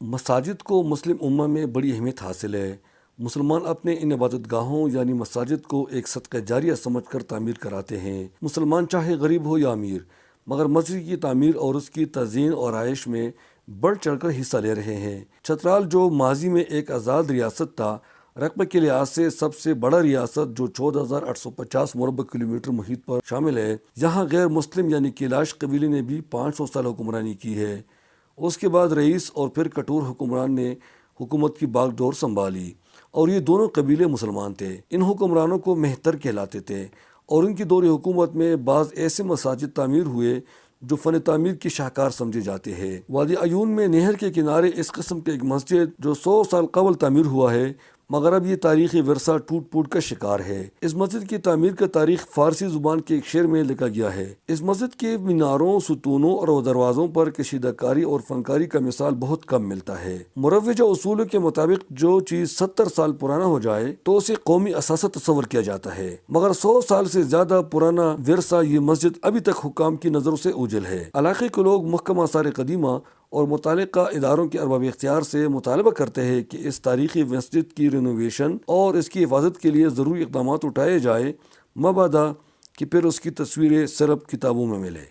مساجد کو مسلم امہ میں بڑی اہمیت حاصل ہے۔ مسلمان اپنے ان عبادت گاہوں یعنی مساجد کو ایک صدقہ جاریہ سمجھ کر تعمیر کراتے ہیں۔ مسلمان چاہے غریب ہو یا امیر، مگر مسجد کی تعمیر اور اس کی تزئین اور آرائش میں بڑھ چڑھ کر حصہ لے رہے ہیں۔ چترال جو ماضی میں ایک آزاد ریاست تھا، رقبے کے لحاظ سے سب سے بڑا ریاست جو 14,850 مربع کلومیٹر محیط پر شامل ہے، یہاں غیر مسلم یعنی کیلاش قبیلے نے بھی 500 سال حکمرانی کی ہے۔ اس کے بعد رئیس اور پھر کٹور حکمران نے حکومت کی باغ ڈور سنبھالی، اور یہ دونوں قبیلے مسلمان تھے۔ ان حکمرانوں کو مہتر کہلاتے تھے، اور ان کی دور حکومت میں بعض ایسے مساجد تعمیر ہوئے جو فن تعمیر کی شاہکار سمجھے جاتے ہیں۔ وادی عیون میں نہر کے کنارے اس قسم کے ایک مسجد جو 100 سال قبل تعمیر ہوا ہے، مگر اب یہ تاریخی ورثہ ٹوٹ پھوٹ کا شکار ہے۔ اس مسجد کی تعمیر کا تاریخ فارسی زبان کے ایک شعر میں لکھا گیا ہے۔ اس مسجد کے میناروں، ستونوں اور دروازوں پر کشیدہ کاری اور فنکاری کا مثال بہت کم ملتا ہے۔ مروجہ اصولوں کے مطابق جو چیز 70 سال پرانا ہو جائے تو اسے قومی اثاثہ تصور کیا جاتا ہے، مگر 100 سال سے زیادہ پرانا ورثہ یہ مسجد ابھی تک حکام کی نظروں سے اوجھل ہے۔ علاقے کے لوگ محکمہ آثار قدیمہ اور متعلقہ اداروں کے ارباب اختیار سے مطالبہ کرتے ہیں کہ اس تاریخی مسجد کی رینوویشن اور اس کی حفاظت کے لیے ضروری اقدامات اٹھائے جائیں، مبادا کہ پھر اس کی تصویریں صرف کتابوں میں ملے۔